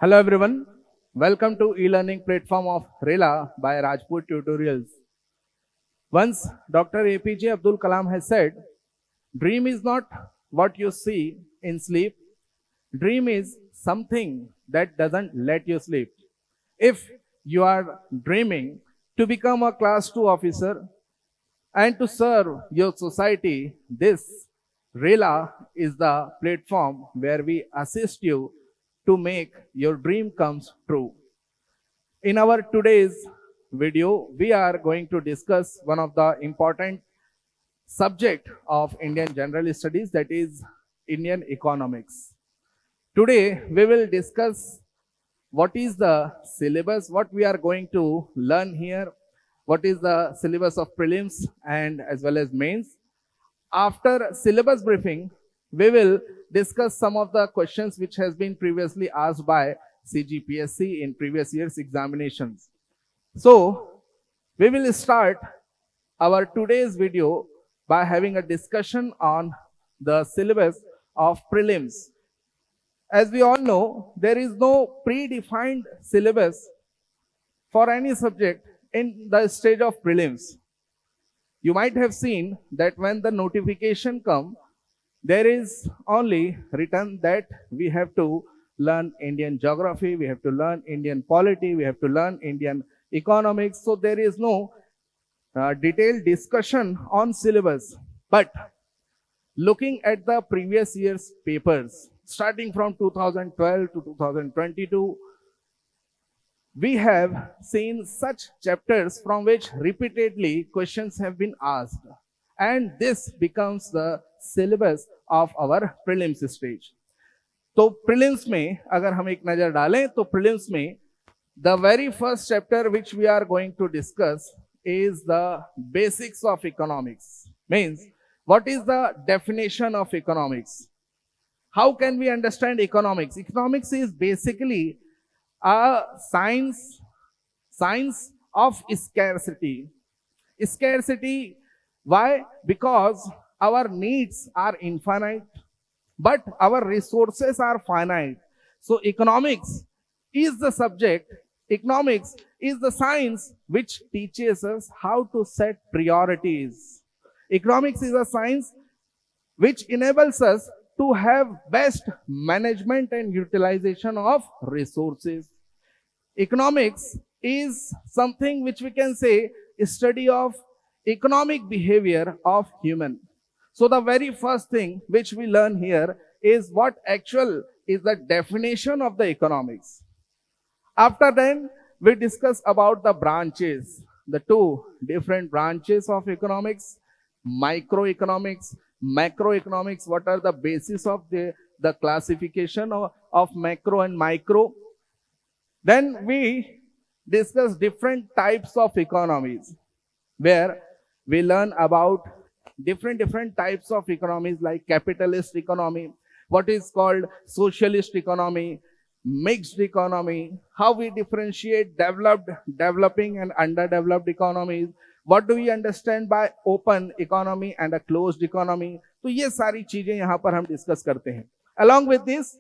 Hello everyone, welcome to e-learning platform of Rela by Rajputtutorials Tutorials. Once Dr. APJ Abdul Kalam has said, dream is not what you see in sleep, dream is something that doesn't let you sleep. If you are dreaming to become a class 2 officer and to serve your society, this Rela is the platform where we assist you to make your dream comes true. In our today's video, we are going to discuss one of the important subject of Indian General Studies, that is Indian economics. Today, we will discuss what is the syllabus, what we are going to learn here, what is the syllabus of prelims and as well as mains. After syllabus briefing, we will discuss some of the questions which has been previously asked by CGPSC in previous year's examinations. So, we will start our today's video by having a discussion on the syllabus of prelims. As we all know, there is no predefined syllabus for any subject in the stage of prelims. You might have seen that when the notification comes, there is only written that we have to learn Indian geography, we have to learn Indian polity, we have to learn Indian economics. So there is no detailed discussion on syllabus. But looking at the previous year's papers, starting from 2012 to 2022, we have seen such chapters from which repeatedly questions have been asked. And this becomes the syllabus of our prelims stage. तो prelims में अगर हम एक नजर डालें तो prelims में the very first chapter which we are going to discuss is the basics of economics. Means what is the definition of economics? How can we understand economics? Economics is basically a science of scarcity. Scarcity, why? Because our needs are infinite, but our resources are finite. So economics is the subject, economics is the science which teaches us how to set priorities. Economics is a science which enables us to have best management and utilization of resources. Economics is something which we can say is study of economic behavior of human. So the very first thing which we learn here is what actual is the definition of the economics. After then, we discuss about the branches, the two different branches of economics, microeconomics, macroeconomics, what are the basis of the classification of macro and micro. Then we discuss different types of economies, where we learn about different types of economies like capitalist economy, what is called socialist economy, mixed economy, how we differentiate developed, developing and underdeveloped economies, what do we understand by open economy and a closed economy. तो ये सारी चीजें यहाँ पर हम discuss करते हैं. Along with this,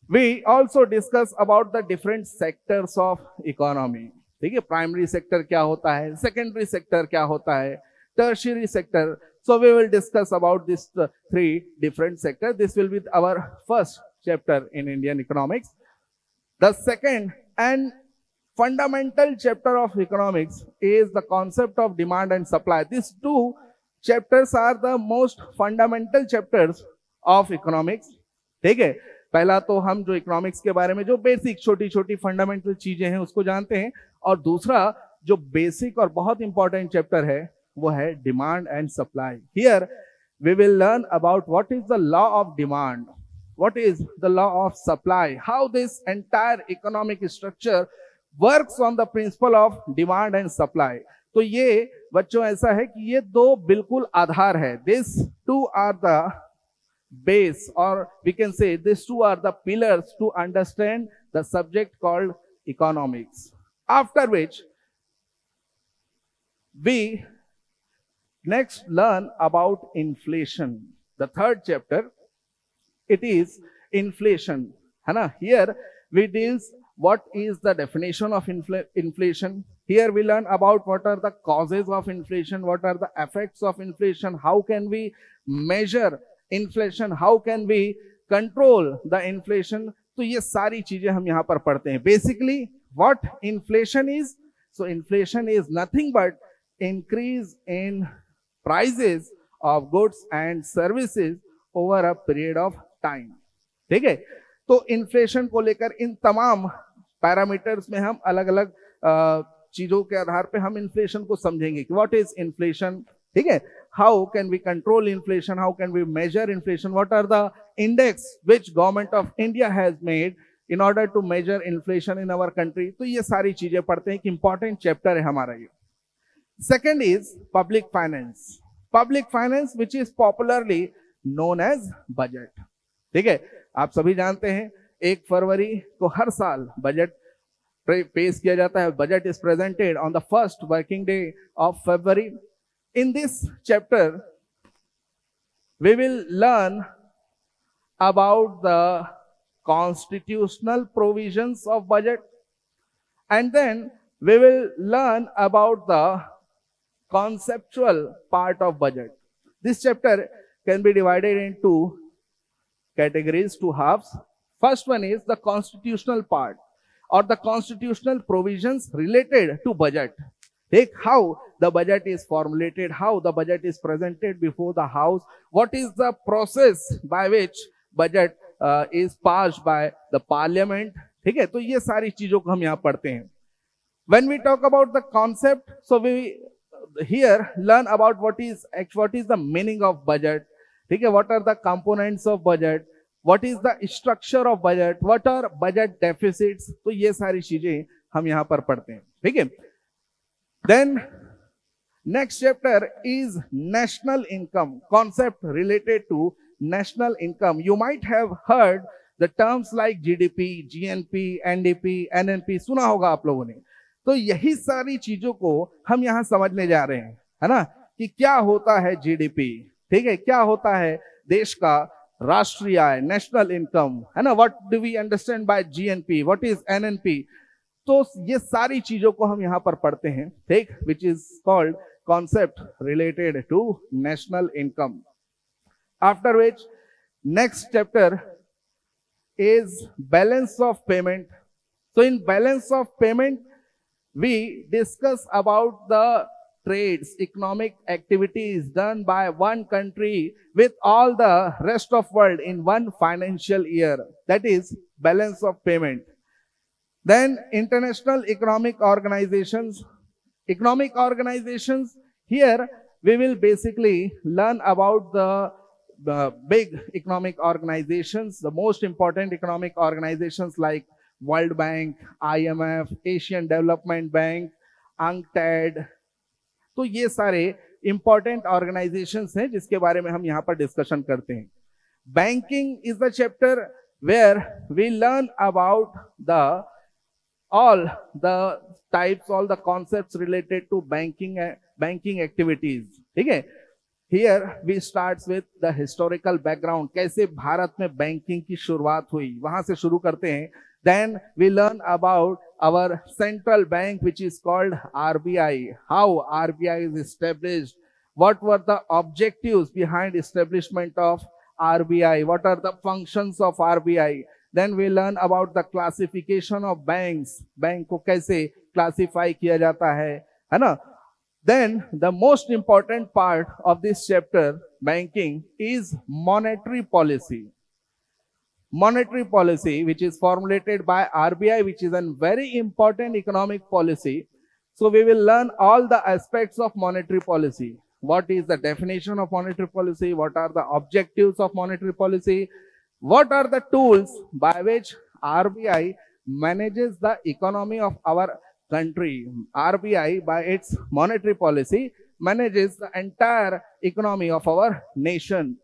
we also discuss about the different sectors of economy. ठीक है, प्राइमरी सेक्टर क्या होता है, सेकेंडरी सेक्टर क्या होता है, tertiary sector. So we will discuss about these three different sectors. This will be our first chapter in Indian economics. The second and fundamental chapter of economics is the concept of demand and supply. These two chapters are the most fundamental chapters of economics. ठीक है, पहला तो हम जो economics के बारे में जो बेसिक छोटी छोटी फंडामेंटल चीजें हैं उसको जानते हैं, और दूसरा जो बेसिक और बहुत इंपॉर्टेंट चैप्टर है वो है demand and supply. Here we will learn about what is the law of demand, what is the law of supply, how this entire economic structure works on the principle of demand and supply. तो ये बच्चों ऐसा है कि ये दो बिल्कुल आधार है. These two are the base, or we can say these two are the pillars to understand the subject called economics. After which we next learn about inflation. The third chapter, it is inflation, है ना. Here we deals what is the definition of inflation. Here we learn about what are the causes of inflation, what are the effects of inflation, how can we measure inflation, how can we control the inflation. तो ये सारी चीजें हम यहाँ पर पढ़ते हैं. Basically what inflation is? So inflation is nothing but increase in prices of goods and services over a period of time. ठीक है. तो इन्फ्लेशन को लेकर इन तमाम पैरामीटर्स में हम अलग अलग चीजों के आधार पे हम इन्फ्लेशन को समझेंगे कि व्हाट इज इन्फ्लेशन. ठीक है. How can we control inflation, how can we measure inflation, what are the index which government of India has made in order to measure inflation in our country. तो ये सारी चीजें पढ़ते हैं कि important chapter है हमारा ये. Second is public finance. Public finance which is popularly known as budget. ठीक है. आप सभी जानते हैं 1 फरवरी को हर साल बजट पेश किया जाता है. Budget is presented on the first working day of February. In this chapter we will learn about the constitutional provisions of budget, and then we will learn about the conceptual part of budget. This chapter can be divided into categories, 2 halves. First one is the constitutional part or the constitutional provisions related to budget. Take how the budget is formulated, how the budget is presented before the house, what is the process by which budget is passed by the parliament. ठीक है. तो ये सारी चीजों को हम यहाँ पढ़ते हैं. When we talk about the concept, so we here learn about what is the meaning of budget. ठीक है. What are the components of budget, what is the structure of budget, what are budget deficits. तो ये सारी चीजें हम यहाँ पर पढ़ते हैं. ठीक है. Then next chapter is national income, concept related to national income. You might have heard the terms like GDP, GNP, NDP, NNP. सुना होगा आप लोगों ने. तो यही सारी चीजों को हम यहाँ समझने जा रहे हैं, है ना, कि क्या होता है GDP. ठीक है. क्या होता है देश का राष्ट्रीय आय, नेशनल इनकम, है ना. What do we understand by GNP, what is NNP. तो ये सारी चीजों को हम यहाँ पर पढ़ते हैं. ठीक. Which is called concept related to national income. After which next chapter is balance of payment. So in balance of payment we discuss about the trades, economic activities done by one country with all the rest of world in one financial year. That is balance of payment. Then international economic organizations. Economic organizations, here we will basically learn about the big economic organizations, the most important economic organizations like World Bank, IMF, Asian Development Bank, UNCTAD. तो ये सारे important organizations हैं जिसके बारे में हम यहाँ पर डिस्कशन करते हैं. Banking is the chapter where we learn about all the types, all the concepts related to banking activities. ठीक है. Here we starts with the historical background. कैसे भारत में बैंकिंग की शुरुआत हुई, वहां से शुरू करते हैं. Then we learn about our central bank which is called RBI. How RBI is established, what were the objectives behind establishment of RBI, what are the functions of RBI. Then we learn about the classification of banks. Bank को कैसे classify किया जाता है ना. Then the most important part of this chapter, banking, is monetary policy. Monetary policy, which is formulated by RBI, which is a very important economic policy. So we will learn all the aspects of monetary policy. What is the definition of monetary policy? What are the objectives of monetary policy? What are the tools by which RBI manages the economy of our country? RBI, by its monetary policy, manages the entire economy of our nation.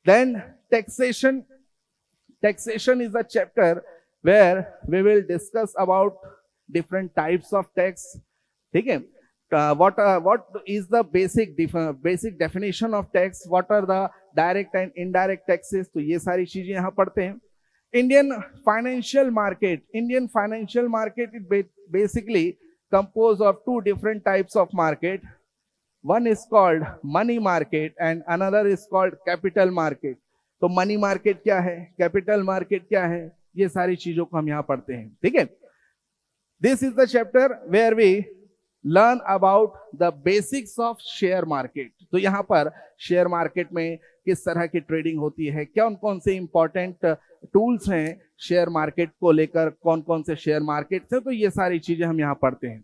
Then taxation. Taxation is a chapter where we will discuss about different types of tax. ठीक है. What is the basic definition of tax? What are the direct and indirect taxes? तो ये सारी चीजें यहाँ पढ़ते हैं. Indian financial market. Indian financial market is basically composed of two different types of market. One is called money market and another is called capital market. तो money market क्या है, कैपिटल मार्केट क्या है, ये सारी चीजों को हम यहाँ पढ़ते हैं. ठीक है. This is the chapter where we learn about the basics of share market. तो यहाँ पर शेयर मार्केट में किस तरह की ट्रेडिंग होती है, कौन कौन से इंपॉर्टेंट टूल्स हैं शेयर मार्केट को लेकर, कौन कौन से शेयर मार्केट हैं, तो ये सारी चीजें हम यहाँ पढ़ते हैं.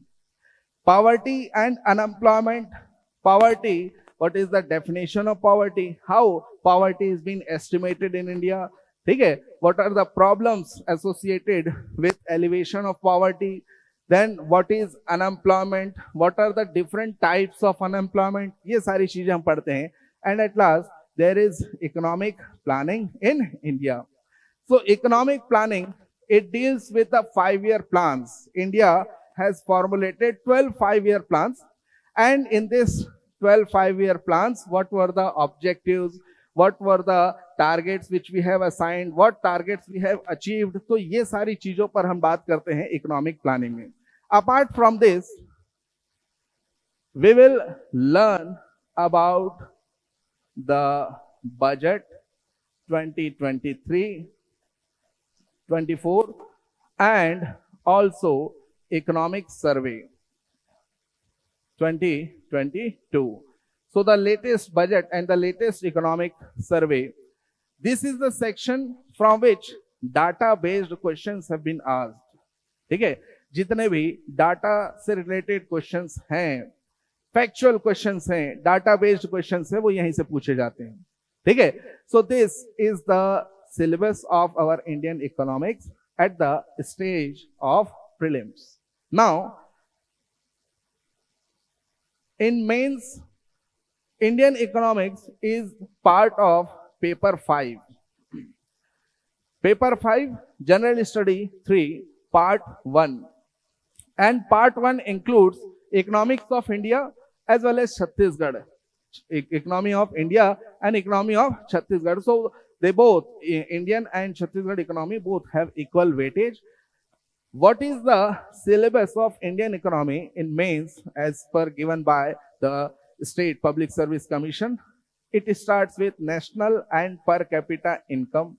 Poverty and unemployment. Poverty, what is the definition of poverty? How poverty is being estimated in India? ठीक है. What are the problems associated with elevation of poverty? Then what is unemployment? What are the different types of unemployment? ये सारी चीजें हम पढ़ते हैं. And at last there is economic planning in India. So economic planning, it deals with the 5-year plans. India has formulated 12 5-year plans, and in this 12 5-year plans, what were the objectives, what were the targets which we have assigned, what targets we have achieved. तो ये सारी चीजों पर हम बात करते हैं economic planning में. Apart from this, we will learn about the budget 2023-24 and also economic survey 2022. So the latest budget and the latest economic survey, this is the section from which data based questions have been asked. ठीक है. जितने भी data से related questions हैं, factual questions हैं, data based questions हैं, वो यहीं से पूछे जाते हैं. ठीक है. So this is the syllabus of our Indian economics at the stage of prelims. Now, in mains, Indian economics is part of paper 5. Paper 5, General Study 3, part 1. And part 1 includes economics of India as well as Chhattisgarh. Economy of India and economy of Chhattisgarh. So they both, Indian and Chhattisgarh economy, both have equal weightage. What is the syllabus of Indian economy in mains as per given by the State Public Service Commission? It starts with national and per capita income.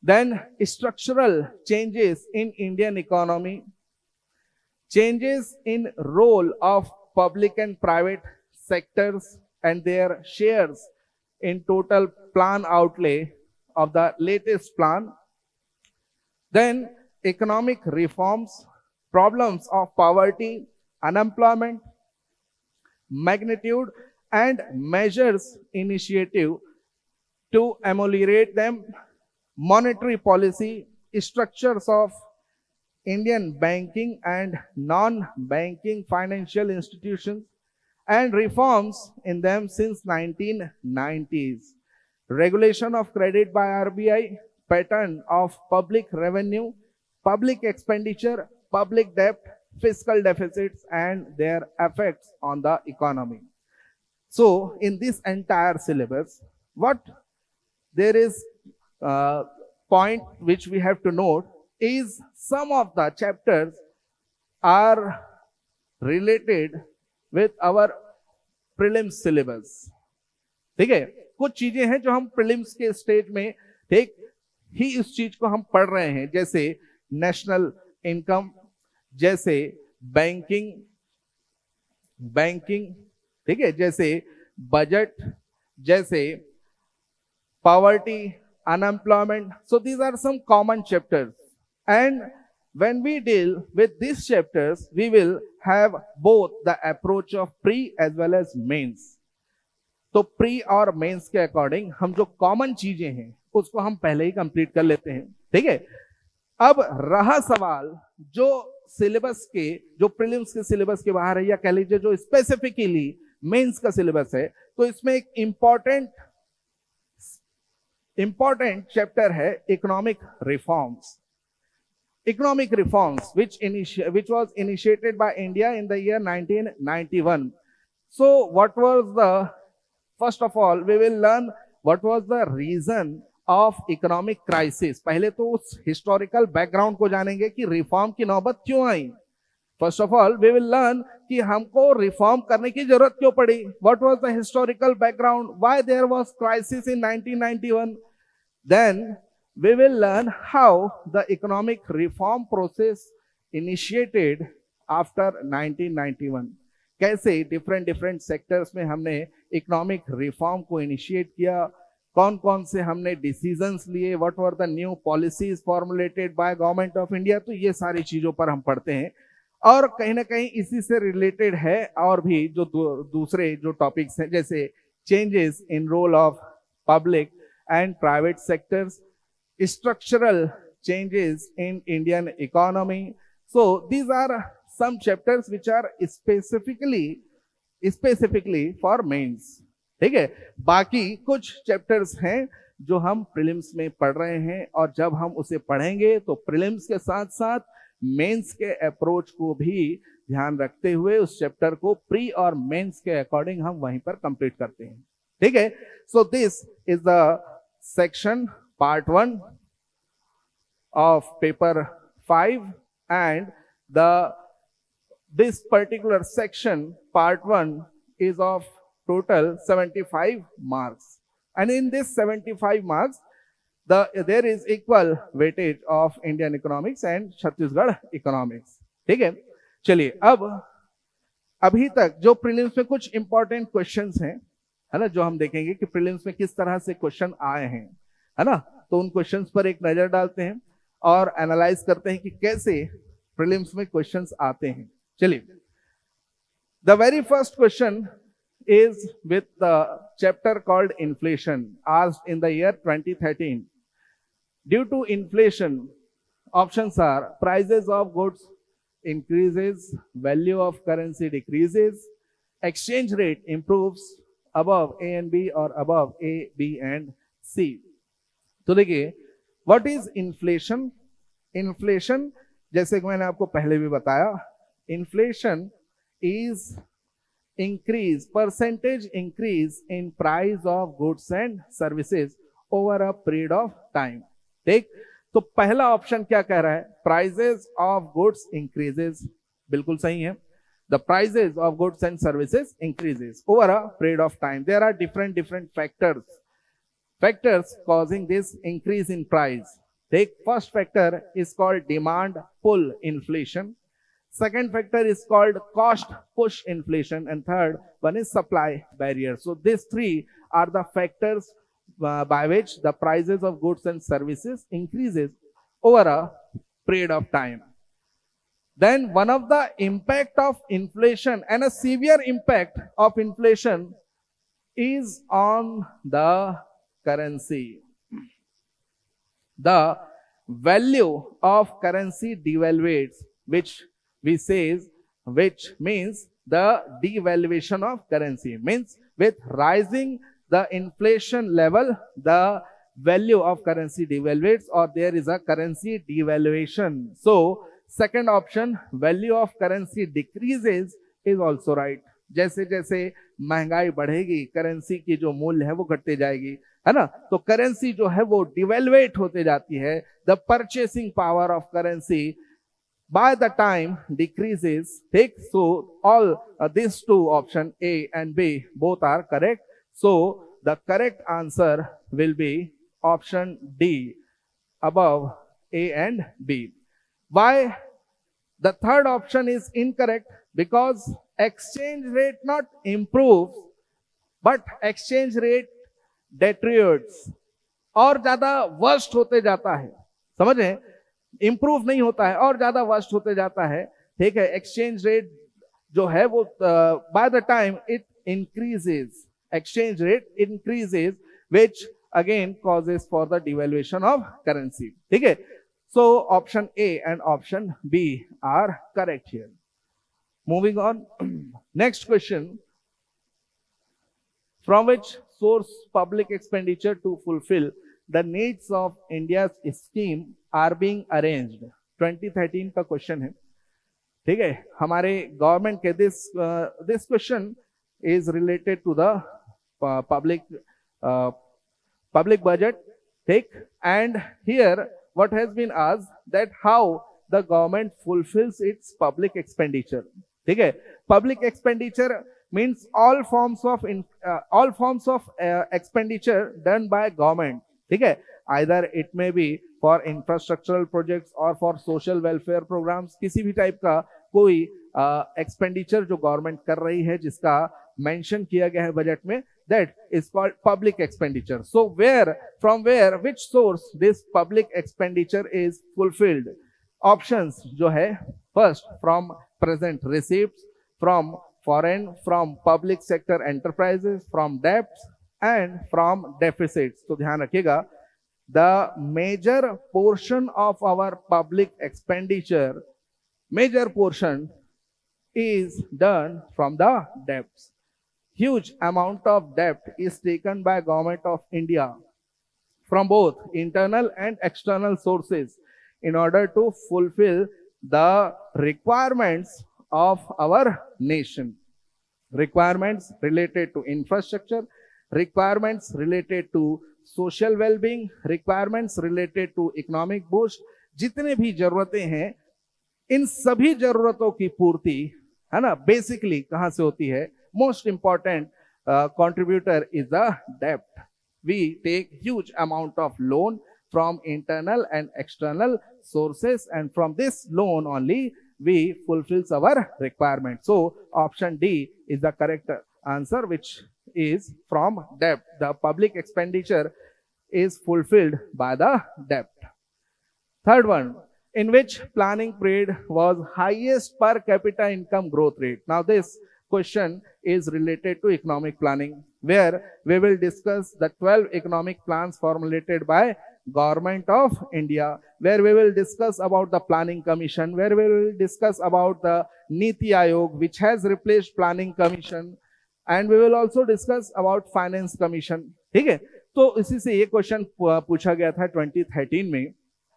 Then structural changes in Indian economy, changes in role of public and private sectors and their shares in total plan outlay of the latest plan. Then economic reforms, problems of poverty, unemployment, magnitude and measures initiative to ameliorate them, monetary policy, structures of Indian banking and non-banking financial institutions, and reforms in them since 1990s, regulation of credit by RBI, pattern of public revenue, public expenditure, public debt, fiscal deficits, and their effects on the economy. So, in this entire syllabus, what there is point which we have to note is some of the chapters are related with our prelims syllabus. ठीक है. कुछ चीजें हैं जो हम prelims के stage में ठीक ही इस चीज को हम पढ़ रहे हैं, जैसे नेशनल इनकम, जैसे बैंकिंग, ठीक है, जैसे बजट, जैसे poverty, unemployment. So these are some common chapters, and when we deal with these chapters, we will have both the approach of pre as well as mains. तो pre और mains के according हम जो common चीजें हैं उसको हम पहले ही कंप्लीट कर लेते हैं. ठीक है. अब रहा सवाल जो सिलेबस के, जो प्रीलिम्स के सिलेबस के बाहर है, या कह लीजिए जो स्पेसिफिकली मेंस का सिलेबस है, तो इसमें एक इंपॉर्टेंट चैप्टर है economic reforms. Economic reforms which was initiated by India in the year 1991. So what was the, first of all we will learn what was the reason of economic crisis. पहले तो उस historical background को जानेंगे कि reform की नौबत क्यों आई। First of all we will learn कि हमको रिफॉर्म करने की जरूरत क्यों पड़ी, what was the historical background, why there was crisis in 1991। Then we will learn how the economic reform process initiated after 1991। कैसे डिफरेंट सेक्टर्स में हमने इकोनॉमिक रिफॉर्म को इनिशिएट किया, कौन कौन से हमने डिसीजंस लिए, what were the new policies formulated by government of India. तो ये सारी चीजों पर हम पढ़ते हैं और कहीं ना कहीं इसी से रिलेटेड है और भी जो दूसरे जो टॉपिक्स हैं, जैसे changes in role of public and private sectors, structural changes in Indian economy. So these are some chapters which are specifically for mains। ठीक है, बाकी कुछ चैप्टर्स हैं जो हम प्रीलिम्स में पढ़ रहे हैं और जब हम उसे पढ़ेंगे तो प्रीलिम्स के साथ साथ मेंस के अप्रोच को भी ध्यान रखते हुए उस चैप्टर को प्री और मेंस के अकॉर्डिंग हम वहीं पर कंप्लीट करते हैं। ठीक है, so this is the section part 1 of paper 5 and this particular section part 1 is of total 75 marks, and in this 75 marks there is equal weightage of Indian economics and Chhattisgarh economics। ठीक है, चलिए अब अभी तक जो prelims में कुछ important questions हैं, है ना, जो हम देखेंगे कि प्रीलिम्स में किस तरह से क्वेश्चन आए हैं, है ना, तो उन क्वेश्चंस पर एक नजर डालते हैं और एनालाइज करते हैं कि कैसे प्रीलिम्स में क्वेश्चंस आते हैं। चलिए, the very first question is with the chapter called inflation, asked in the year 2013। Due to inflation, options are prices of goods increases, value of currency decreases, exchange rate improves, above A and B or above A, B and C। तो देखिए, what is inflation. Inflation जैसे कि मैंने आपको पहले भी बताया, inflation is increase, percentage increase in price of goods and services over a period of time. ठीक, तो पहला ऑप्शन क्या कह रहा है, प्राइसेस ऑफ गुड्स इंक्रीजेस, बिल्कुल सही है। The prices of goods and services increases over a period of time. There are different factors causing this increase in price। Take first factor is called demand pull inflation, second factor is called cost push inflation, and third one is supply barrier। So these three are the factors by which the prices of goods and services increases over a period of time। Then one of the impact of inflation and a severe impact of inflation is on the currency। The value of currency devaluates, which means the devaluation of currency means with rising the inflation level, the value of currency devaluates or there is a currency devaluation। So second option, value of currency decreases, is also right। जैसे जैसे महंगाई बढ़ेगी, currency की जो मूल्य है वो घटते जाएगी, है ना, तो करेंसी जो है वो डिवेल्युएट होते जाती है। The purchasing power of currency by the time decreases. ठीक, so all this two option A and B both are correct. So the correct answer will be option D, above A and B. Why the third option is incorrect? Because exchange rate not improves but exchange rate deteriorates, और ज्यादा worst होते जाता है, समझ रहे हैं, improve नहीं होता है और ज्यादा वर्स्ट होते जाता है। ठीक है, एक्सचेंज रेट जो है वो bye the time it increases, exchange rate increases which again causes for the devaluation of currency। ठीक है, so option A and option B are correct here। Moving on, next question, from which source public expenditure to fulfill the needs of India's scheme are being arranged। 2013 का question है। ठीक है, हमारे government के this question is related to the public budget ठीक, and here what has been asked that how the government fulfills its public expenditure. ठीक है, public expenditure means all forms of expenditure done by government. ठीक है, either it may be for infrastructural projects or for social welfare programs, किसी भी type का कोई expenditure जो government कर रही है जिसका मेंशन किया गया है बजट में, that is called public expenditure. So which source this public expenditure is fulfilled? Options जो है, first from present receipts, from foreign, from public sector enterprises, from debts and from deficits. तो ध्यान रखिएगा, the major portion of our public expenditure, major portion is done from the debts. Huge amount of debt is taken by government of India from both internal and external sources in order to fulfill the requirements of our nation. Requirements related to infrastructure, requirements related to social well-being, requirements related to economic boost, जितने भी जरूरतें हैं, इन सभी जरूरतों की पूर्ति है ना बेसिकली कहां से होती है? Most important contributor is the debt. We take huge amount of loan from internal and external sources, and from this loan only we fulfills our requirement. So option D is the correct answer, which is from debt. The public expenditure is fulfilled by the debt. Third one, in which planning period was highest per capita income growth rate? Now this question is related to economic planning, where we will discuss the 12 economic plans formulated by Government of India, where we will discuss about the Planning Commission, where we will discuss about the Niti Aayog, which has replaced Planning Commission, and we will also discuss about Finance Commission. ठीक है, तो इसी से ये question पूछा गया था 2013 में,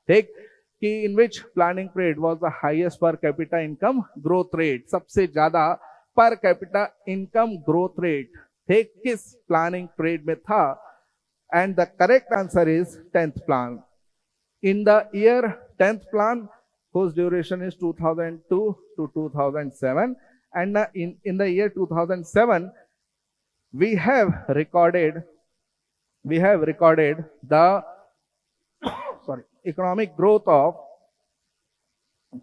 ठीक, कि in which planning period was the highest per capita income growth rate, सबसे ज्यादा पर कैपिटा इनकम ग्रोथ रेट थे किस प्लानिंग पीरियड में था? And the correct answer is 10th plan. In the year 10th plan whose duration is 2002 to 2007, and in the year 2007 we have recorded the economic growth of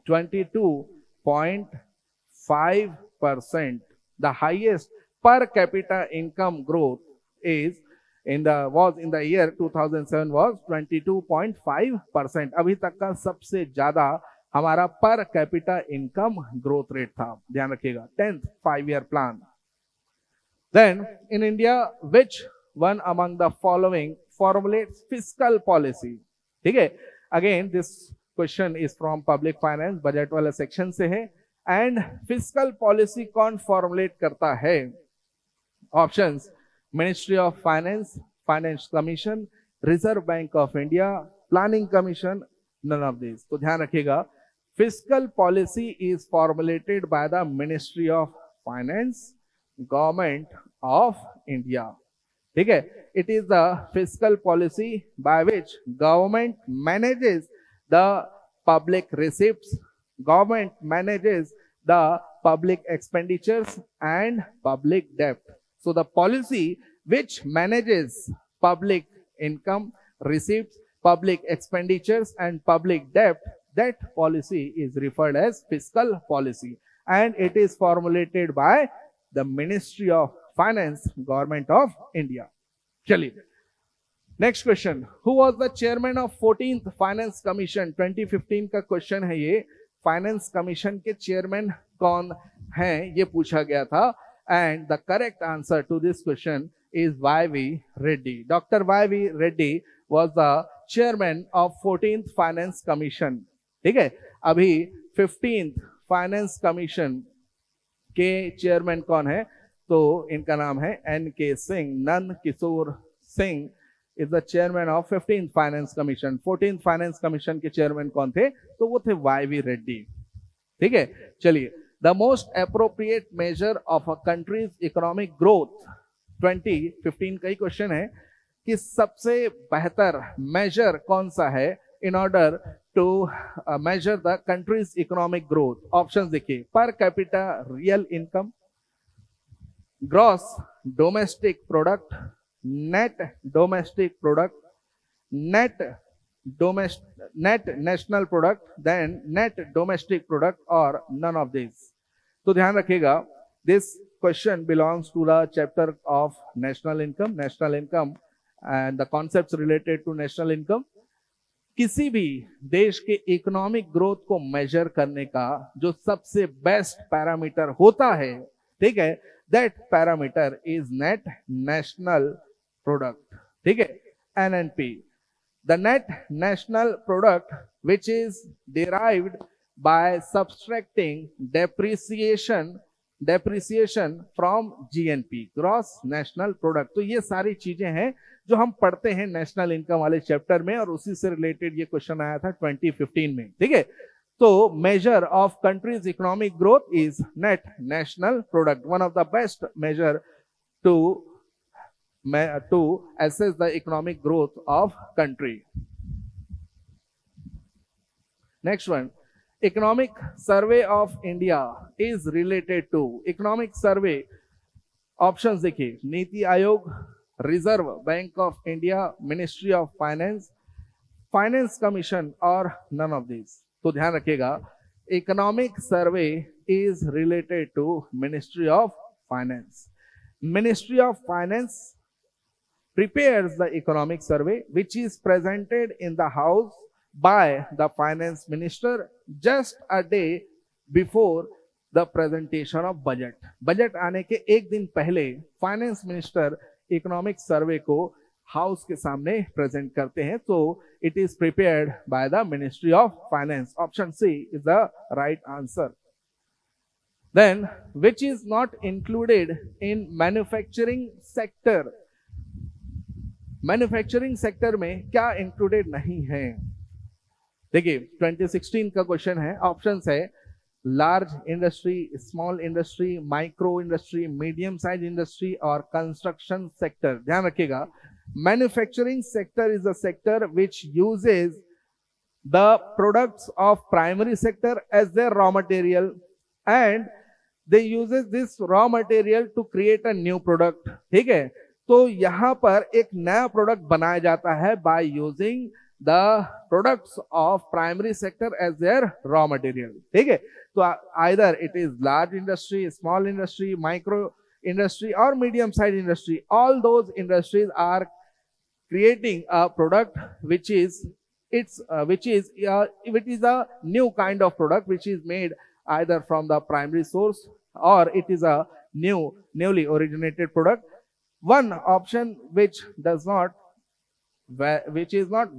22.5%. The highest per capita income growth was in the year 2007 was 22.5%. अभी तक का सबसे ज्यादा हमारा पर capita income growth rate था, ध्यान रखिएगा. 10th 5-year plan. Then in India, which one among the following formulates fiscal policy? ठीक है, again this question is from public finance, budget वाला सेक्शन से है. एंड फिस्कल पॉलिसी कौन फॉर्मुलेट करता है? Options, ministry of finance, finance commission, reserve bank of India, planning commission, none of this. तो ध्यान रखिएगा, fiscal policy is formulated by the ministry of finance, government of India. ठीक है, it is the fiscal policy by which government manages the public receipts, government manages the public expenditures and public debt. So the policy which manages public income, receipts, public expenditures and public debt, that policy is referred as fiscal policy, and it is formulated by the Ministry of Finance, Government of India. चलिए next question, who was the chairman of 14th finance commission? 2015 का question है ये. Finance commission के chairman कौन हैं ये पूछा गया था, and the correct answer to this question is Y Reddy. Doctor Y Reddy was the chairman of 14th finance commission. ठीक है, अभी 15th फाइनेंस कमीशन के चेयरमैन कौन है? तो इनका नाम है NK Singh. Nand Kishore Singh is the chairman of 15th finance commission. 14th finance commission के चेयरमैन कौन थे? तो वो थे वाई रेड्डी. ठीक है, चलिए, the most appropriate measure of a countries economic growth, 2015 का ही क्वेश्चन है. कि सबसे बेहतर मेजर कौन सा है in order to measure the country's economic growth? Option देखिए, per capita real income, gross domestic product, net domestic product, net national product, then net domestic product और नन ऑफ दिस। तो ध्यान रखिएगा, this question belongs to the chapter of national income and the concepts related to national income. किसी भी देश के economic growth को major करने का जो सबसे बेस्ट पैरामीटर होता है, ठीक है, that parameter is net national product, ठीक है, NNP। The net national product which is derived by subtracting depreciation from GNP, gross national product। तो ये सारी चीजें हैं जो हम पढ़ते हैं नेशनल इनकम वाले चैप्टर में, और उसी से रिलेटेड ये क्वेश्चन आया था 2015 में, ठीक है। तो measure of country's economic growth is net national product, one of the best measure to assess the economic growth of country। Next one, economic survey of India is related to, economic survey options देखिए, NITI Aayog, reserve bank of India, ministry of finance, finance commission और none of this. तो ध्यान रखिएगा, economic survey is related to ministry of finance. Ministry of finance prepares the economic survey which is presented in the house by the finance minister just a day before the presentation of budget। Budget आने के एक दिन पहले finance minister economic survey को house के सामने present करते हैं। तो it is prepared by the ministry of finance. Option C is the right answer. Then which is not included in manufacturing sector? Manufacturing sector में क्या इंक्लूडेड नहीं है? देखिए 2016 का क्वेश्चन है, ऑप्शंस है large industry, small industry, micro industry, medium size industry और construction sector. ध्यान रखिएगा, manufacturing sector is a sector which uses the products of primary sector as their raw material and they uses this raw material to create a new product, ठीक है। तो यहां पर एक नया प्रोडक्ट बनाया जाता है by using the products of primary sector as their raw material, ठीक है। तो either it is large industry, small industry, micro industry और medium size industry, all those industries are creating a product which is a new kind of product which is made either from the primary source or it is a newly originated product। One option which is not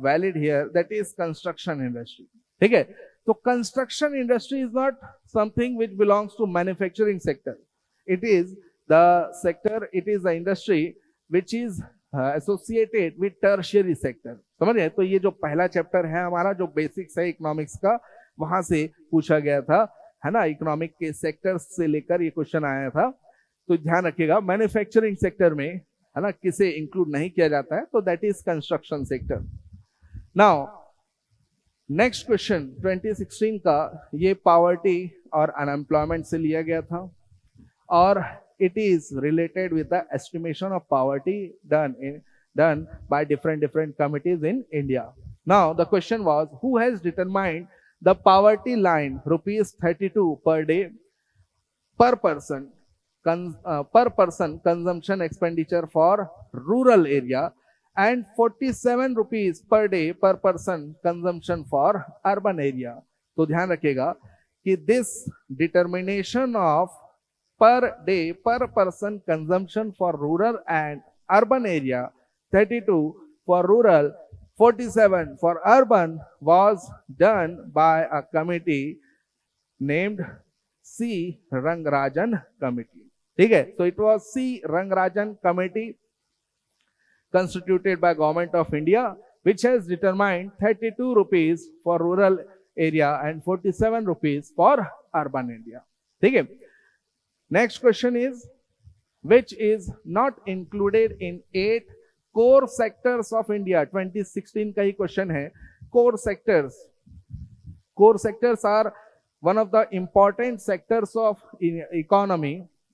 valid here, that is construction industry, ठीक है। तो construction industry is not something which belongs to manufacturing sector, it is the industry which is associated with tertiary sector। समझ गए? तो ये जो पहला chapter है हमारा, जो बेसिक्स है इकोनॉमिक्स का, वहां से पूछा गया था, है ना, इकोनॉमिक के सेक्टर्स से लेकर ये क्वेश्चन आया था। तो ध्यान रखिएगा, मैन्युफैक्चरिंग सेक्टर में, है ना, किसे इंक्लूड नहीं किया जाता है, तो that is construction sector. Now next question 2016 का, ये पॉवर्टी और अनएम्प्लॉयमेंट से लिया गया था और it is related with the estimation of poverty done by different committees in India। Now the question was, who has determined the poverty line ₹32 per day per person consumption expenditure for rural area and ₹47 per day per person consumption for urban area। तो ध्यान रखिएगा कि this determination of per day per person consumption for rural and urban area, 32 for rural, 47 for urban, was done by a committee named C. Rangarajan Committee, ठीक है। So it was C. Rangarajan Committee constituted by Government of India which has determined ₹32 for rural area and ₹47 for urban area, ठीक है। Next question is, which is not included in 8 core sectors of India, 2016 का ही question है. Core sectors are one of the important sectors of economy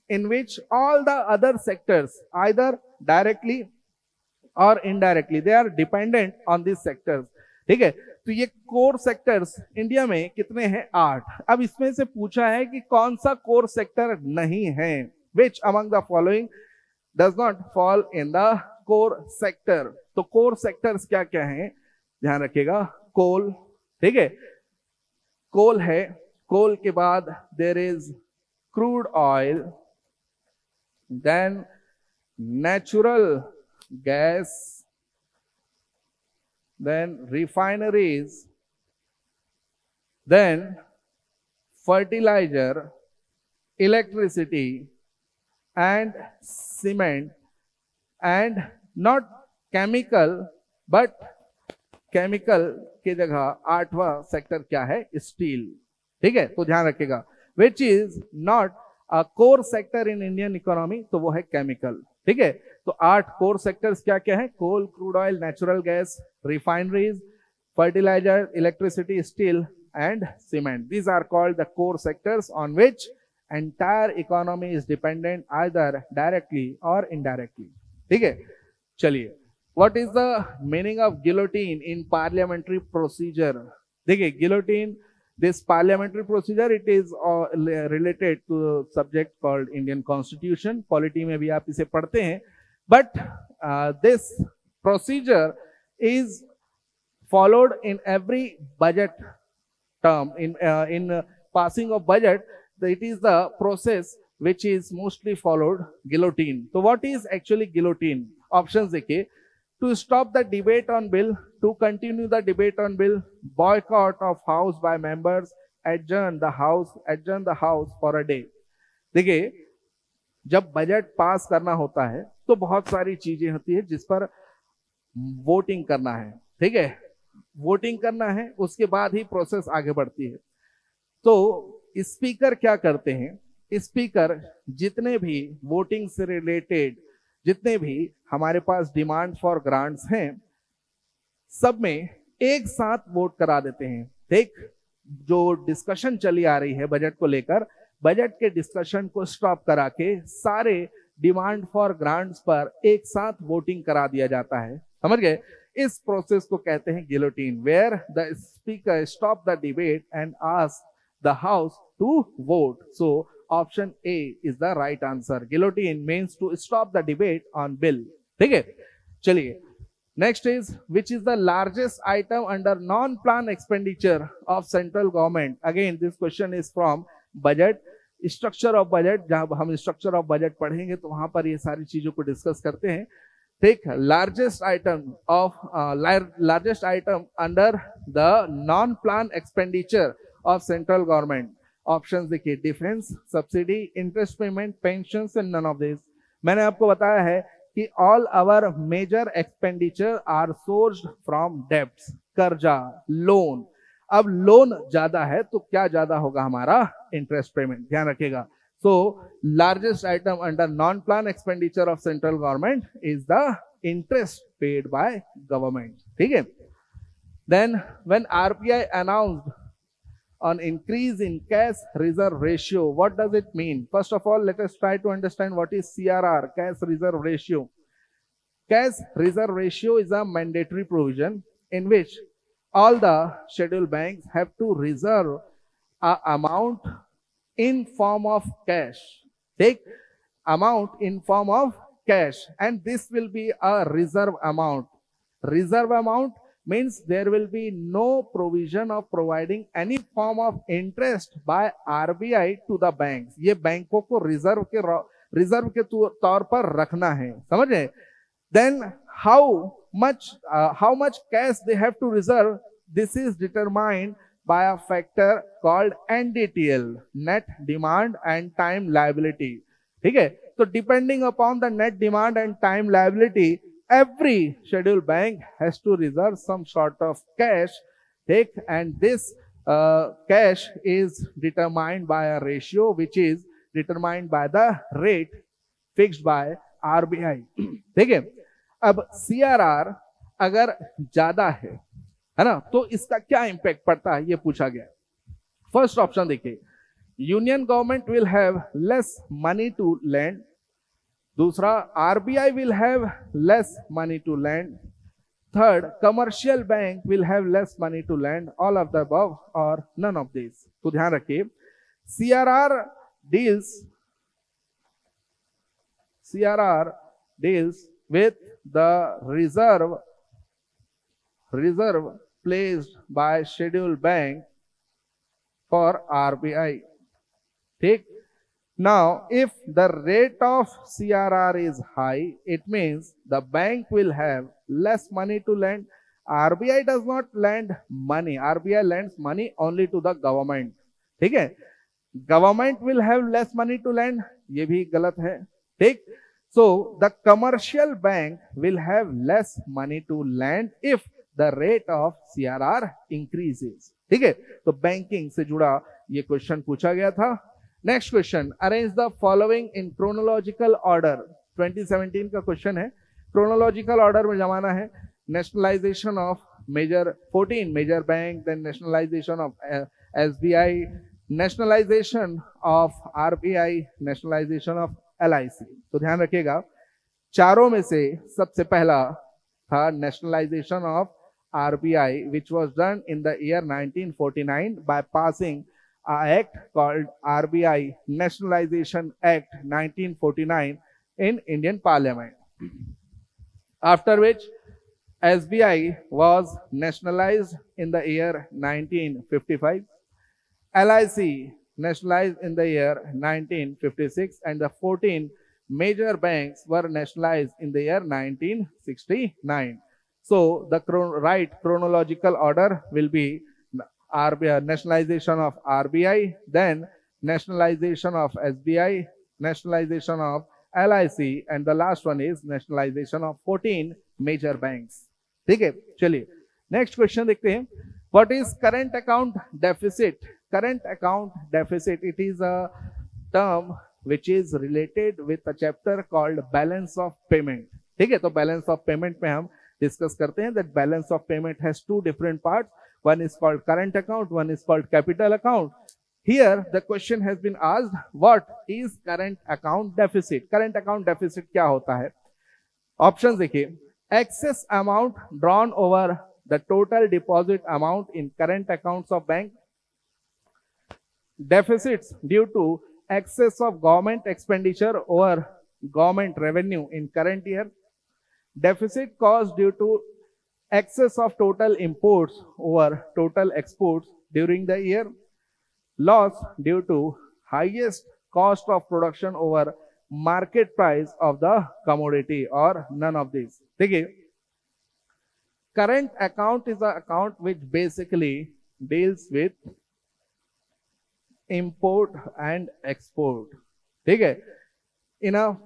in which all the other sectors either directly or indirectly they are dependent on these sectors. ठीक है, तो ये core sectors India में कितने हैं? 8. अब इसमें से पूछा है कि कौन सा कोर सेक्टर नहीं है, which among the following does not fall in the core sector. तो कोर सेक्टर्स क्या क्या हैं, ध्यान रखिएगा. कोल, ठीक है, कोल है. कोल के बाद there is crude oil, then natural gas, then refineries, then fertilizer, electricity and cement, and not chemical but chemical की जगह 8वां सेक्टर क्या है? स्टील. ठीक है, तो ध्यान रखिएगा. Which is not a core sector in Indian economy, तो वो है केमिकल. ठीक है, तो 8 कोर सेक्टर्स क्या क्या है? Coal, crude oil, natural gas, refineries, fertiliser, electricity, steel and cement. These are called the core sectors on which entire economy is dependent either directly और इनडायरेक्टली. ठीक है, चलिए. What is the meaning of guillotine in parliamentary procedure? देखिए, guillotine, this parliamentary procedure, it is related to a subject called Indian Constitution. Polity में भी आप इसे पढ़ते हैं. But this procedure is followed in every budget term. In passing of budget, it is the process which is mostly followed. Guillotine. So what is actually guillotine? Options देखिए. To stop the debate on bill, to continue the debate on bill, boycott of house by members, adjourn the house for a day. देखिए, जब budget pass करना होता है तो बहुत सारी चीजें होती है जिस पर वोटिंग करना है. ठीक है, वोटिंग करना है, उसके बाद ही प्रोसेस आगे बढ़ती है. तो स्पीकर क्या करते हैं? स्पीकर जितने भी वोटिंग से रिलेटेड जितने भी हमारे पास डिमांड फॉर ग्रांट्स हैं, सब में एक साथ वोट करा देते हैं. ठीक, जो डिस्कशन चली आ रही है बजट को लेकर, बजट के डिस्कशन को स्टॉप करा के सारे डिमांड फॉर ग्रांट्स पर एक साथ वोटिंग करा दिया जाता है. समझ गए? इस प्रोसेस को कहते हैं guillotine, where the speaker stop the debate and ask the house to vote. So Option A is the right answer. Guillotine means to stop the debate on bill. ठीक है, चलिए. Next is, which is the largest item under non-plan expenditure of central government? Again, this question is from budget, structure of budget. जब हम structure of budget पढ़ेंगे तो वहां पर ये सारी चीजों को डिस्कस करते हैं. ठीक, largest item under the non-plan expenditure of central government. Options देखिए, defence, subsidy, interest payment, pensions and none of this. मैंने आपको बताया है कि all our major expenditure are sourced from debts, कर्जा, लोन. अब लोन ज्यादा है तो क्या ज्यादा होगा? हमारा इंटरेस्ट पेमेंट. ध्यान रखिएगा. So largest item under non plan expenditure of central government is the interest paid by government. ठीक है. Then when RBI announced on increase in cash reserve ratio, what does it mean? First of all, let us try to understand what is CRR, cash reserve ratio. Cash reserve ratio is a mandatory provision in which all the scheduled banks have to reserve a amount in form of cash. Take amount in form of cash, and this will be a reserve amount. Reserve amount means there will be no provision of providing any form of interest by RBI to the banks. ये बैंकों को reserve के तौर पर रखना है. समझे? Then how much cash they have to reserve, this is determined by a factor called NDTL, net demand and time liability. ठीक है, तो depending upon the net demand and time liability, every scheduled bank has to reserve some sort of cash. Take, and this cash is determined by a ratio which is determined by the rate fixed by RBI. ठीक है. अब CRR अगर ज्यादा है ना, तो इसका क्या इंपैक्ट पड़ता है ये पूछा गया। फर्स्ट ऑप्शन देखिए, union government will have less money to lend. दूसरा, RBI will have less money to lend. Third, commercial bank will have less money to lend. All of the above और none of this. तो ध्यान रखिए, CRR deals with the reserve placed by scheduled bank for RBI. ठीक। Now, if the rate of CRR is high, it means the bank will have less money to lend. RBI does not lend money. RBI lends money only to the government. ठीक है, government will have less money to lend, ये भी गलत है। ठीक, so the commercial bank will have less money to lend if the rate of CRR increases. ठीक है, तो बैंकिंग से जुड़ा ये क्वेश्चन पूछा गया था। Next question, arrange the following in chronological order. 2017 का क्वेश्चन है, क्रोनोलॉजिकल ऑर्डर में जमाना है। Nationalisation of 14 major bank, then nationalisation of SBI, nationalisation of RBI, nationalisation of LIC। तो ध्यान रखिएगा, चारों में से सबसे पहला था nationalisation of RBI, which was done in the year 1949 by passing an act called RBI Nationalization Act 1949 in Indian Parliament. After which SBI was nationalized in the year 1955. LIC nationalized in the year 1956, and the 14 major banks were nationalized in the year 1969. So the right chronological order will be RBI, nationalization of RBI, then nationalization of SBI, nationalization of LIC, and the last one is nationalization of 14 major banks. ठीक है, चलिए next question देखते हैं। What is current account deficit? Current account deficit, it is a term which is related with a chapter called balance of payment. ठीक है, तो balance of payment में हम डिस्कस करते हैं that balance of payment has two different parts. One is called current account, one is called capital account. Here the question has been asked, what is current account deficit? Current account deficit क्या होता है? Option देखिए, excess amount drawn over the total deposit amount in current accounts of bank, deficits due to excess of government expenditure over government revenue in current year, deficit caused due to excess of total imports over total exports during the year, loss due to highest cost of production over market price of the commodity, or none of these. देखिए, current account is an account which basically deals with import and export. ठीक है, in a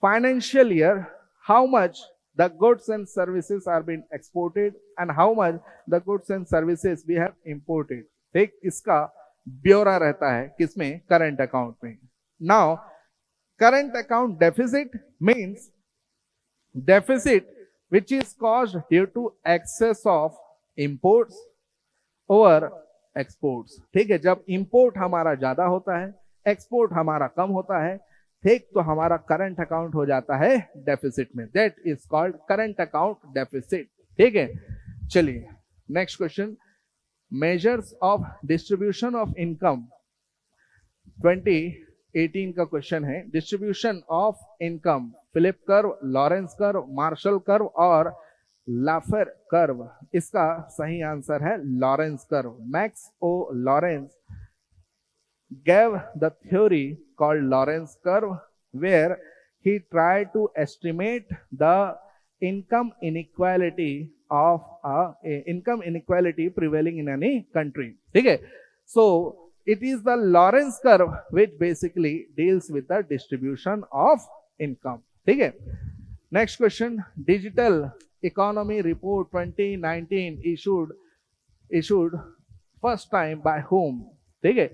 financial year, how much the goods and services are being exported and how much the goods and services we have imported. ठीक, इसका ब्यौरा रहता है किसमें? Current account में। Now current account deficit means deficit which is caused due to excess of imports over exports. ठीक है, जब इंपोर्ट हमारा ज्यादा होता है, एक्सपोर्ट हमारा कम होता है, ठीक, तो हमारा करंट अकाउंट हो जाता है डेफिसिट में। That is called current account deficit. ठीक है, चलिए next question, measures of distribution of income. 2018 का क्वेश्चन है, distribution of income, Philip curve, Lorenz curve, Marshall curve और लाफर कर्व। इसका सही आंसर है Lorenz curve. Max O Lorenz gave the theory called Lorentz curve, where he tried to estimate the income inequality prevailing in any country. ठीक है, so it is the Lorentz curve which basically deals with the distribution of income. ठीक है, next question, digital economy report 2019 issued first time by whom? ठीक है,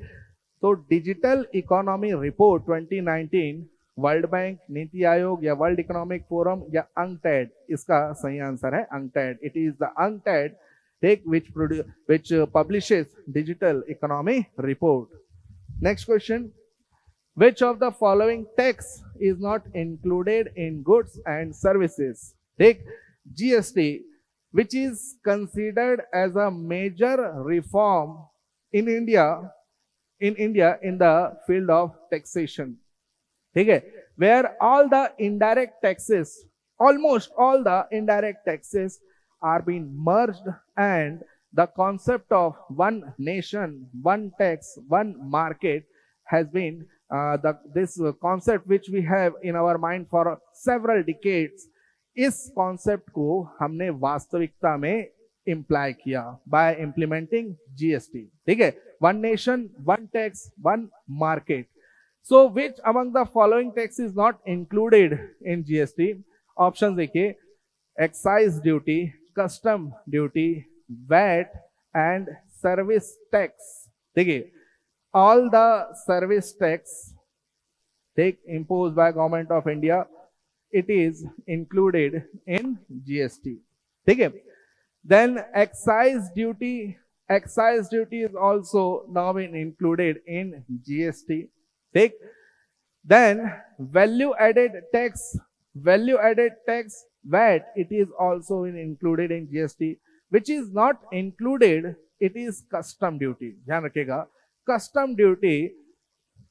तो digital economy report 2019 world bank, NITI Aayog या world economic forum या अंकटैड? इसका सही answer है UNCTAD. It is the UNCTAD take which publishes digital economy report. Next question, which of the following tax is not included in goods and services? Take GST, which is considered as a major reform in India in the field of taxation. Okay, where all the indirect taxes, almost all the indirect taxes are being merged, and the concept of one nation, one tax, one market has been this concept which we have in our mind for several decades. इस concept को हमने वास्तविकता में imply किया by implementing GST. ठीक है, one nation, one tax, one market. So which among the following tax is not included in GST? Options देखिए, excise duty, custom duty, VAT and service tax. देखिए, all the service tax imposed by government of India, it is included in GST. ठीक है, then excise duty is also now been included in GST. ठीक, then value added tax VAT, it is also included in GST. Which is not included, it is custom duty. ध्यान रखिएगा, custom duty,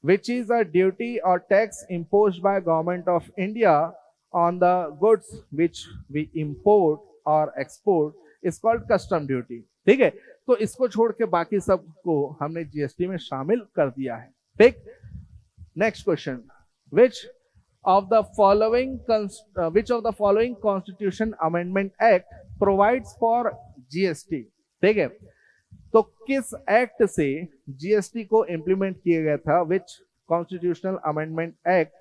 which is a duty or tax imposed by government of India on the goods which we import or export, is called custom duty. ठीक है, तो इसको छोड़ के बाकी सब को हमने GST में शामिल कर दिया है. ठीक, next question, which of the following Constitution Amendment Act provides for GST? ठीक है, तो किस एक्ट से GST को इंप्लीमेंट किया गया था? Which Constitutional Amendment Act,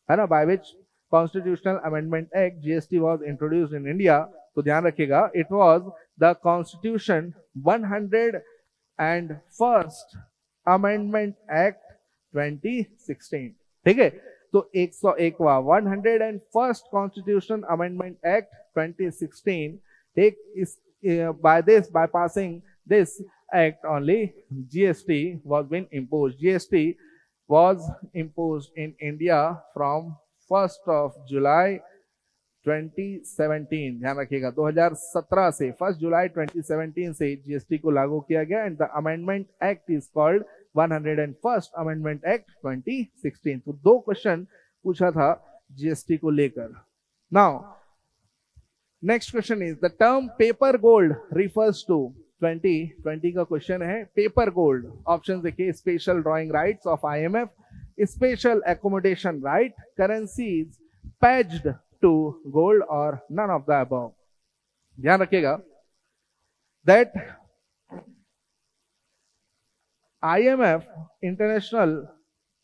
है ना, by which Constitutional Amendment Act GST was introduced in India? तो ध्यान रखिएगा, it was the Constitution 101st Amendment Act 2016. ठीक है, तो 101वां 101st Constitution Amendment Act 2016, take is by passing this act only GST was been imposed. GST was imposed in India from 1st of July 2017. ध्यान रखिएगा, 2017 से 1 जुलाई 2017 से GST को लागू किया गया, and the amendment act is called 101st Amendment Act 2016. तो 2 question पूछा था GST को लेकर. Now, next question is, the term paper gold refers to 2020 का क्वेश्चन है. पेपर गोल्ड, ऑप्शन देखिए, special drawing rights of IMF, special accommodation right, currencies pegged to gold और none of the above. ध्यान रखिएगा that IMF, International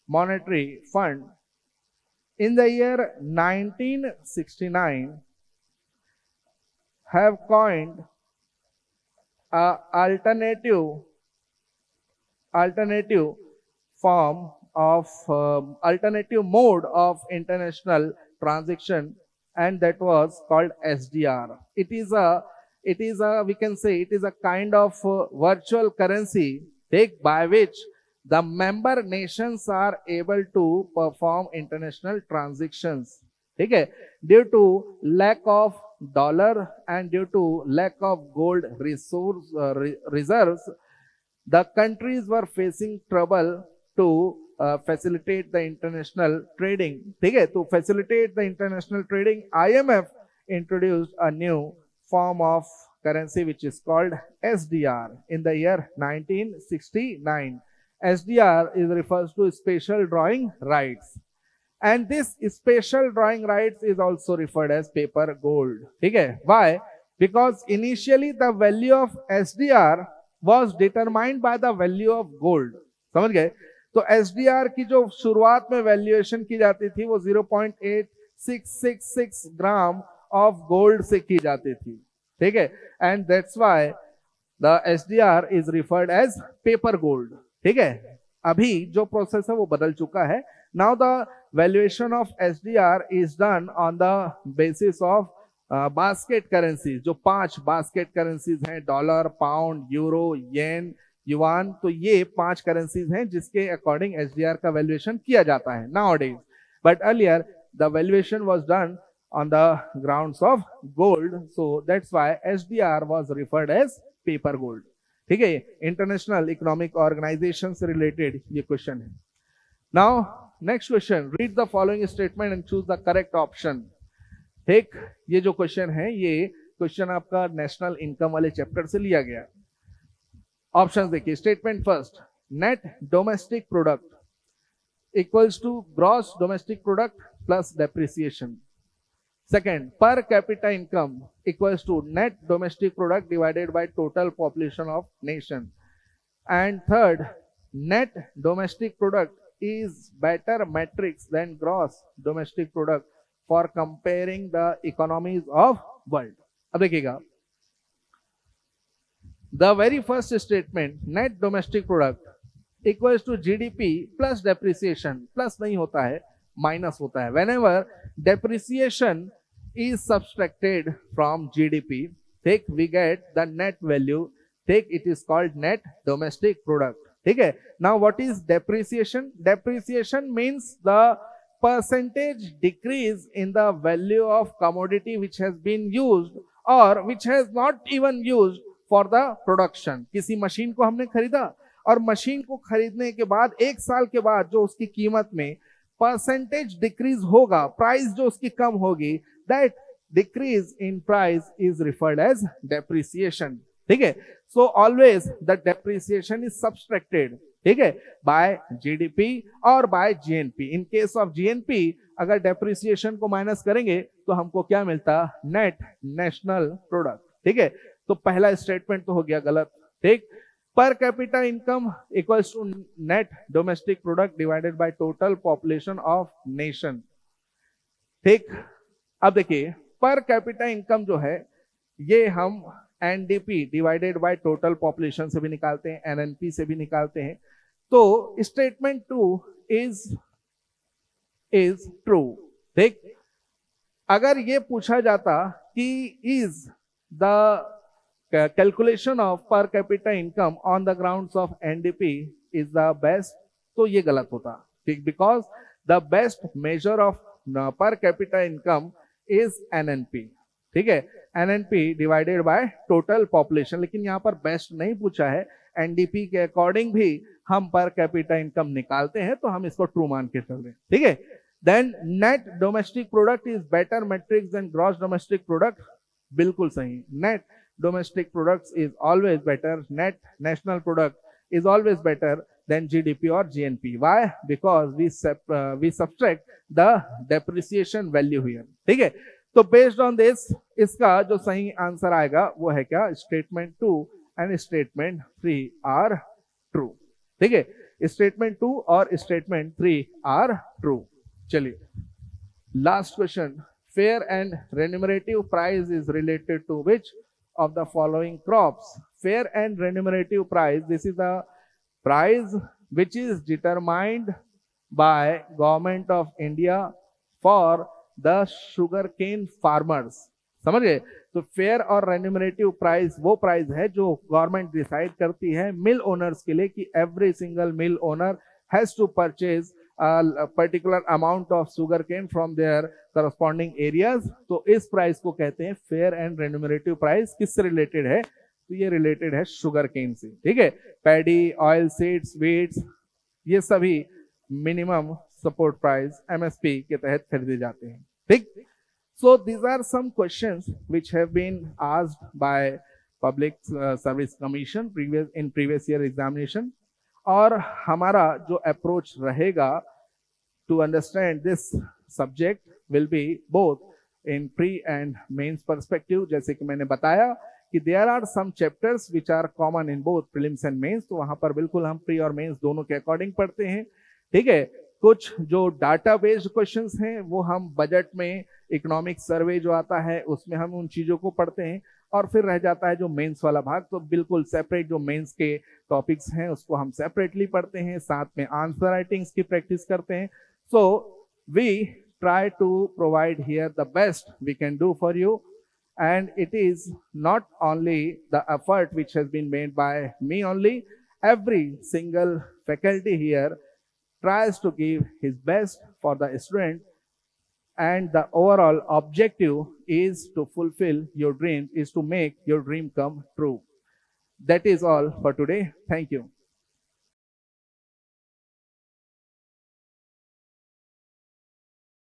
Monetary Fund, in the year 1969 have coined a alternative form of alternative mode of international transaction, and that was called SDR. It is a we can say it is a kind of virtual currency by which the member nations are able to perform international transactions. Okay, due to lack of dollar and due to lack of gold reserves, the countries were facing trouble to facilitate the international trading. Okay, to facilitate the international trading, IMF introduced a new form of currency which is called SDR in the year 1969. SDR refers to special drawing rights, and this special drawing rights is also referred as paper gold. Okay, why? Because initially the value of SDR was determined by the value of gold. समझ गए? तो SDR की जो शुरुआत में valuation की जाती थी वो 0.8666 ग्राम ऑफ गोल्ड से की जाती थी. ठीक है, and that's why the SDR is referred as paper gold. ठीक है, अभी जो प्रोसेस है वो बदल चुका है. Now the valuation of SDR is done on the basis of basket currencies, जो 5 बास्केट करेंसीज हैं, डॉलर, पाउंड, यूरो, येन, युआन, तो ये 5 करेंसीज हैं जिसके अकॉर्डिंग एसडीआर का वैल्यूएशन किया जाता है nowadays. But earlier the valuation was done on the grounds of gold, so that's why SDR was referred as paper gold. ठीक है, इंटरनेशनल इकोनॉमिक ऑर्गेनाइजेशन से रिलेटेड ये क्वेश्चन है. Now next question, read the following statement and choose the correct option. ठीक, ये जो question है ये क्वेश्चन आपका नेशनल इनकम वाले चैप्टर से लिया गया. ऑप्शन देखिए. Statement first, net domestic product equals to gross domestic product plus depreciation. Second, per capita income equals to net domestic product divided by total population of nation. And third, net domestic product is better matrix than gross domestic product for comparing the economies of world. अब देखिएगा, the very first statement, net domestic product equals to GDP plus depreciation, plus नहीं होता है, minus होता है. Whenever depreciation is subtracted from GDP, take we get the net value, take it is called net domestic product. ठीक है. Now what is depreciation? Depreciation means the percentage decrease in the value of commodity which has been used or which has not even used for the production. किसी machine को हमने खरीदा और machine को खरीदने के बाद 1 साल के बाद जो उसकी कीमत में परसेंटेज डिक्रीज होगा, प्राइस जो उसकी कम होगी, that decrease in price is referred as depreciation. ठीक है. So always the depreciation is subtracted, ठीक है, बाय जीडीपी और by GNP. In case of GNP अगर डेप्रिसिएशन को माइनस करेंगे तो हमको क्या मिलता? Net national product. ठीक है. तो पहला स्टेटमेंट तो हो गया गलत. ठीक. Per capita income equals to net domestic product divided by total population of nation. ठीक. अब देखिए, पर कैपिटा इनकम जो है ये हम NDP divided by total population से भी निकालते हैं, एनएनपी से भी निकालते हैं. तो स्टेटमेंट 2 इज ट्रू. ठीक. अगर ये पूछा जाता कि is the calculation of per capita income on the grounds of NDP is the best, तो ये गलत होता. ठीक. because the best measure of per capita income is NNP. ठीक है, NNP divided by total population. लेकिन यहाँ पर बेस्ट नहीं पूछा है, NDP के अकॉर्डिंग भी हम पर कैपिटा इनकम निकालते हैं, तो हम इसको ट्रू मान के चल रहे हैं. ठीक है. Then net domestic product is better matrix than gross domestic product. बिल्कुल सही. Net domestic products is always better, net national product is always better than GDP or GNP. Why? Because we subtract the depreciation value here. ठीक है. तो based on this, इसका जो सही answer आएगा वो है क्या? Statement 2 and statement 3 are true. ठीक है. स्टेटमेंट 2 और स्टेटमेंट 3 आर ट्रू. चलिए last question. Fair and remunerative price is related to which of the following crops? Fair and remunerative price, this is the price which is determined by government of India for the sugarcane farmers. समझ गए? तो fair और रेन्यूमरेटिव price वो price है जो government decide करती है मिल owners के लिए कि every single mill owner has to purchase particular amount of sugar cane from their corresponding areas. तो इस प्राइस को कहते हैं फेयर एंड रेन्यूमरेटिव प्राइस. किससे रिलेटेड है? तो ये रिलेटेड है शुगर केन से. ठीक है. पैडी, ऑयल सीड्स, वीट्स, ये सभी मिनिमम सपोर्ट प्राइस एमएसपी के तहत खरीदे जाते हैं. ठीक. So these are some questions which have been asked by public service commission previous year examination. और हमारा जो अप्रोच रहेगा to understand this subject will be both in pre and mains perspective. जैसे कि मैंने बताया कि there are some chapters which are common in both prelims and mains, तो वहां पर बिल्कुल हम प्री और मेंस दोनों के अकॉर्डिंग पढ़ते हैं. ठीक है. कुछ जो डाटा बेस्ड क्वेश्चंस हैं वो हम बजट में, इकोनॉमिक सर्वे जो आता है उसमें हम उन चीजों को पढ़ते हैं. और फिर रह जाता है जो मेंस वाला भाग, तो बिल्कुल सेपरेट जो मेंस के टॉपिक्स हैं उसको हम सेपरेटली पढ़ते हैं, साथ में आंसर राइटिंग्स की प्रैक्टिस करते हैं. So we try to provide here the best we can do for you. And it is not only the effort which has been made by me only, every single faculty here tries to give his best for the student, and the overall objective is to fulfill your dream, is to make your dream come true. That is all for today. Thank you.